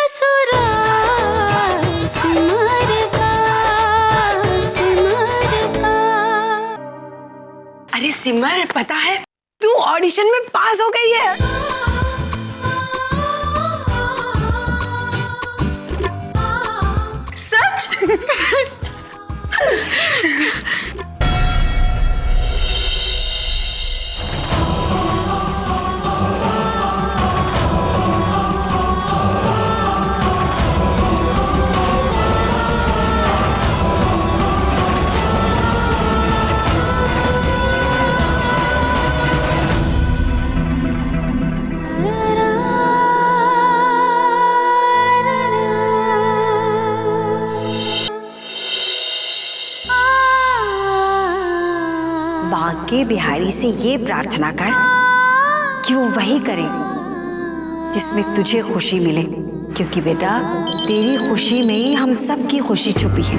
ससुराल सिमर का, सिमर का। अरे सिमर, पता है तू ऑडिशन में पास हो गई है। सच? बांके बिहारी से ये प्रार्थना कर कि वो वही करे जिसमें तुझे खुशी मिले, क्योंकि बेटा तेरी खुशी में ही हम सब की खुशी छुपी है।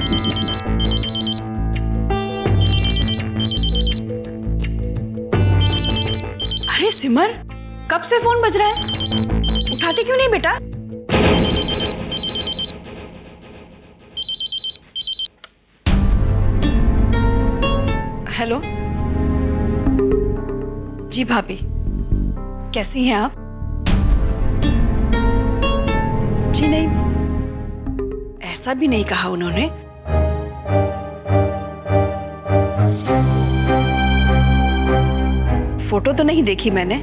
अरे सिमर, कब से फोन बज रहा है, उठाते क्यों नहीं बेटा? हेलो जी भाभी, कैसी हैं आप? जी नहीं, ऐसा भी नहीं कहा उन्होंने। फोटो तो नहीं देखी मैंने,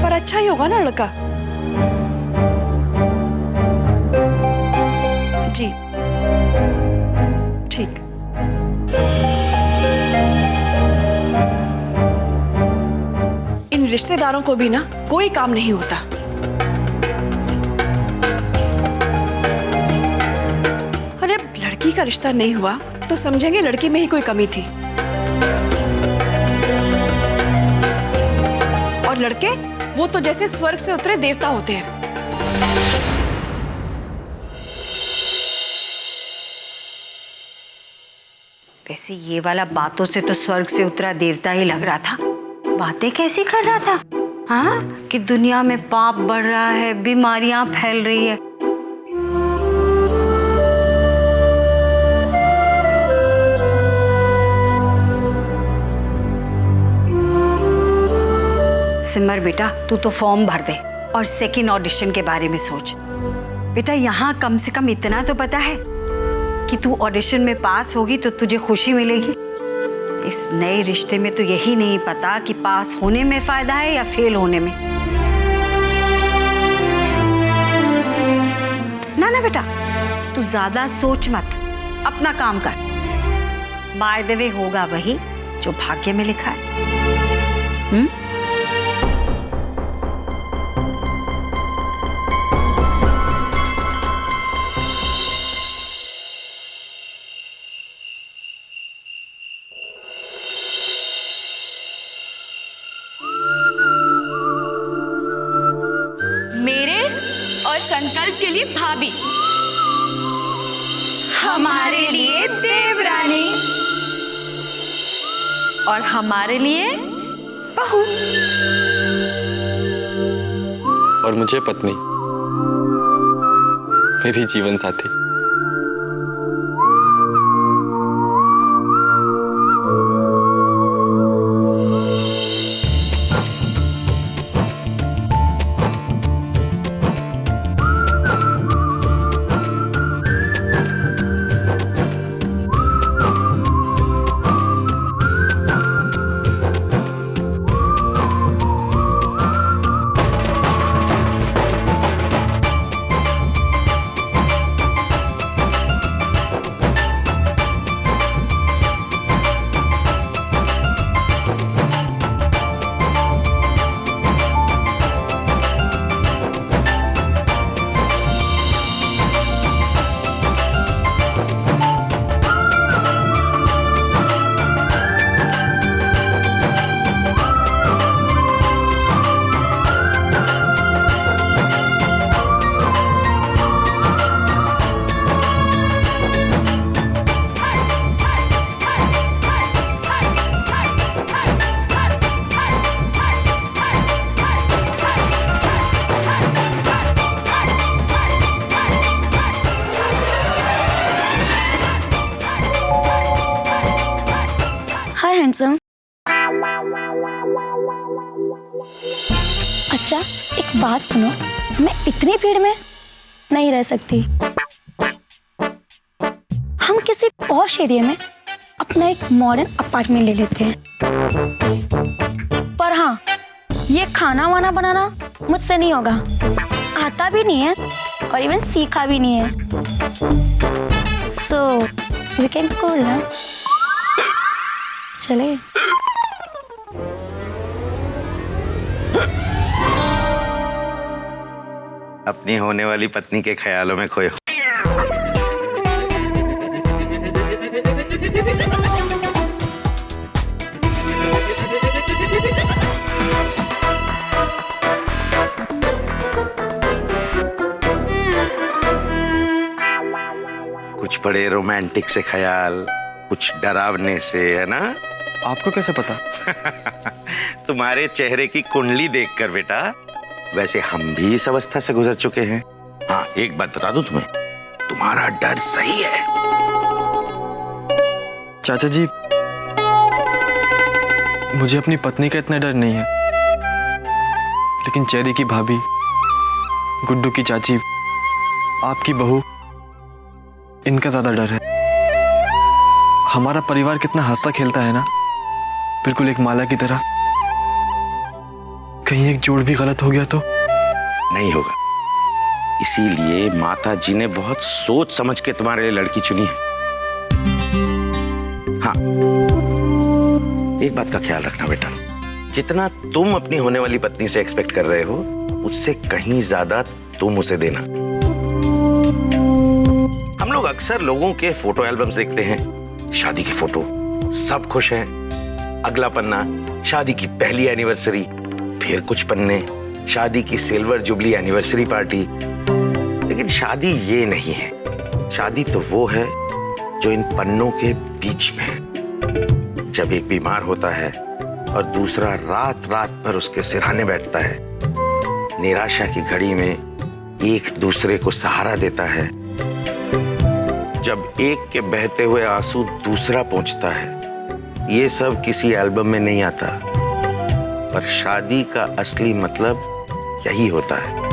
पर अच्छा ही होगा ना लड़का। जी ठीक। इन रिश्तेदारों को भी ना कोई काम नहीं होता। अरे लड़की का रिश्ता नहीं हुआ तो समझेंगे लड़की में ही कोई कमी थी, और लड़के वो तो जैसे स्वर्ग से उतरे देवता होते हैं। वैसे ये वाला बातों से तो स्वर्ग से उतरा देवता ही लग रहा था। बातें कैसी कर रहा था, हाँ, कि दुनिया में पाप बढ़ रहा है, बीमारियां फैल रही है। सिमर बेटा, तू तो फॉर्म भर दे और सेकंड ऑडिशन के बारे में सोच। बेटा यहाँ कम से कम इतना तो पता है कि तू ऑडिशन में पास होगी तो तुझे खुशी मिलेगी। इस नए रिश्ते में तो यही नहीं पता कि पास होने में फायदा है या फेल होने में। ना ना बेटा, तू ज्यादा सोच मत, अपना काम कर। बाय द वे होगा वही जो भाग्य में लिखा है। मेरे और संकल्प के लिए भाभी, हमारे लिए देवरानी, और हमारे लिए बहू, और मुझे पत्नी, मेरी जीवन साथी। अच्छा एक बात सुनो, मैं इतनी भीड़ में नहीं रह सकती। हम किसी पॉश एरिया में अपना एक मॉडर्न अपार्टमेंट ले लेते हैं। पर हाँ, ये खाना वाना बनाना मुझसे नहीं होगा, आता भी नहीं है और इवन सीखा भी नहीं है। सो वी कैन कूल ना, चले। अपनी होने वाली पत्नी के ख्यालों में खोए। कुछ बड़े रोमांटिक से ख्याल, कुछ डरावने से, है ना? आपको कैसे पता? तुम्हारे चेहरे की कुंडली देखकर बेटा। वैसे हम भी इस अवस्था से गुजर चुके हैं। हाँ, एक बात बता दूं तुम्हें, तुम्हारा डर सही है। चाचा जी, मुझे अपनी पत्नी का इतना डर नहीं है, लेकिन चेरी की भाभी, गुड्डू की चाची, आपकी बहू, इनका ज्यादा डर है। हमारा परिवार कितना हंसता खेलता है ना, बिल्कुल एक माला की तरह। कहीं एक जोड़ भी गलत हो गया तो? नहीं होगा, इसीलिए माता जी ने बहुत सोच समझ के तुम्हारे लिए लड़की चुनी है। हाँ, एक बात का ख्याल रखना बेटा, जितना तुम अपनी होने वाली पत्नी से एक्सपेक्ट कर रहे हो, उससे कहीं ज्यादा तुम उसे देना। हम लोग अक्सर लोगों के फोटो एल्बम्स देखते हैं, शादी की फोटो, सब खुश हैं। अगला पन्ना, शादी की पहली एनिवर्सरी, फिर कुछ पन्ने, शादी की सिल्वर जुबली एनिवर्सरी पार्टी। लेकिन शादी ये नहीं है। शादी तो वो है जो इन पन्नों के बीच में है। जब एक बीमार होता है और दूसरा रात रात भर उसके सिरहाने बैठता है, निराशा की घड़ी में एक दूसरे को सहारा देता है, जब एक के बहते हुए आंसू दूसरा पहुंचता है। ये सब किसी एल्बम में नहीं आता, पर शादी का असली मतलब यही होता है।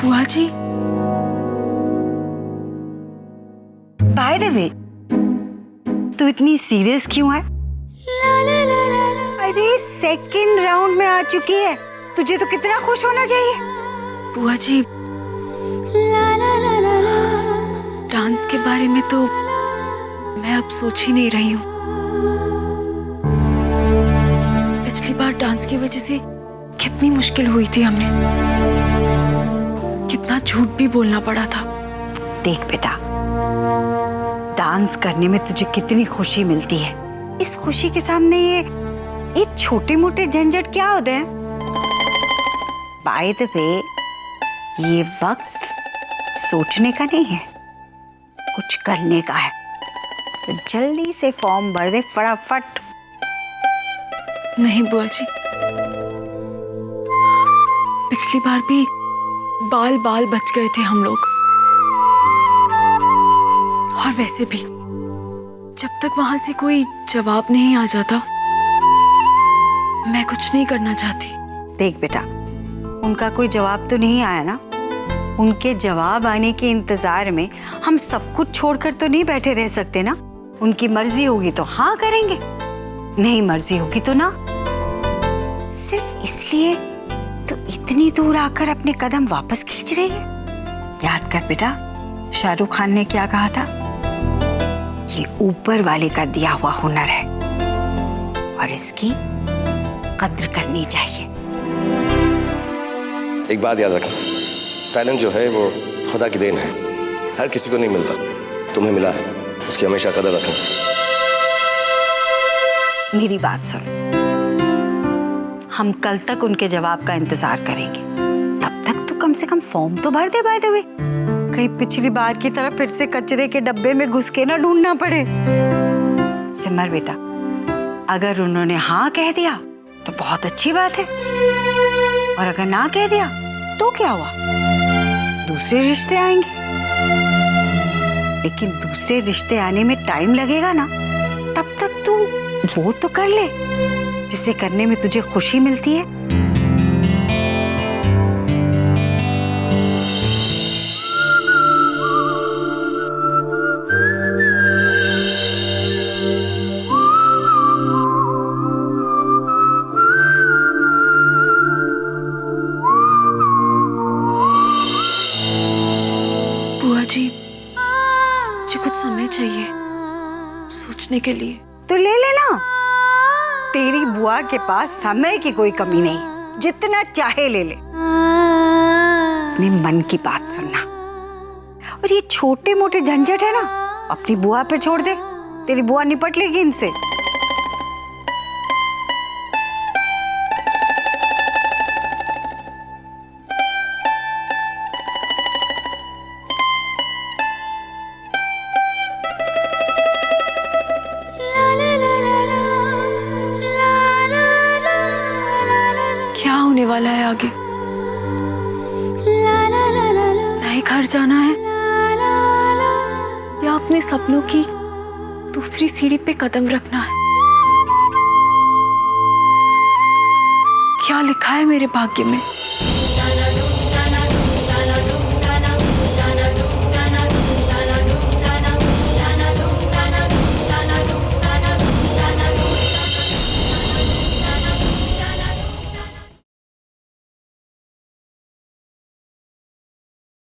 बुआ जी, बाय द वे, तू इतनी सीरियस क्यों है? अरे सेकंड राउंड में आ चुकी है, तुझे तो कितना खुश होना चाहिए। बुआ जी, डांस के बारे में तो मैं अब सोच ही नहीं रही हूँ। पिछली बार डांस की वजह से कितनी मुश्किल हुई थी हमें, कितना झूठ भी बोलना पड़ा था। देख बेटा, डांस करने में तुझे कितनी खुशी मिलती है, इस खुशी के सामने ये छोटे मोटे झंझट क्या होते हैं। बाय द वे, ये वक्त सोचने का नहीं है, कुछ करने का है। तो जल्दी से फॉर्म भर दे फटाफट। नहीं बुआ जी, पिछली बार भी बाल बाल बच गए थे हम लोग, और वैसे भी जब तक वहां से कोई जवाब नहीं आ जाता, मैं कुछ नहीं करना चाहती। देख बेटा, उनका कोई जवाब तो नहीं आया ना, उनके जवाब आने के इंतजार में हम सब कुछ छोड़कर तो नहीं बैठे रह सकते ना। उनकी मर्जी होगी तो हाँ करेंगे, नहीं मर्जी होगी तो ना। सिर्फ इसलिए तो इतनी दूर आकर अपने कदम वापस खींच रही है। याद कर बेटा, शाहरुख खान ने क्या कहा था, ये ऊपर वाले का दिया हुआ हुनर है और इसकी कद्र करनी चाहिए। एक बात याद रखना, टैलेंट जो है वो खुदा की देन है, हर किसी को नहीं मिलता। तुम्हें मिला है, उसकी हमेशा कदर रखना। मेरी बात सुन, हम कल तक उनके जवाब का इंतजार करेंगे। तब तक तो कम से कम फॉर्म तो भर दे बाय द वे, कहीं पिछली बार की तरह फिर से कचरे के डब्बे में घुस के ना ढूंढना पड़े। सिमर बेटा, अगर उन्होंने हाँ कह दिया तो बहुत अच्छी बात है, और अगर ना कह दिया तो क्या हुआ, दूसरे रिश्ते आएंगे। लेकिन दूसरे रिश्ते आने में टाइम लगेगा ना, तब तक तू वो तो कर ले जिसे करने में तुझे खुशी मिलती है। बुआ जी, मुझे कुछ समय चाहिए सोचने के लिए। तो ले लेना, तेरी बुआ के पास समय की कोई कमी नहीं, जितना चाहे ले ले। अपने मन की बात सुनना, और ये छोटे मोटे झंझट है ना, अपनी बुआ पे छोड़ दे, तेरी बुआ निपट लेगी इनसे। क्या होने वाला है आगे? नए घर जाना है या अपने सपनों की दूसरी सीढ़ी पे कदम रखना है? क्या लिखा है मेरे भाग्य में?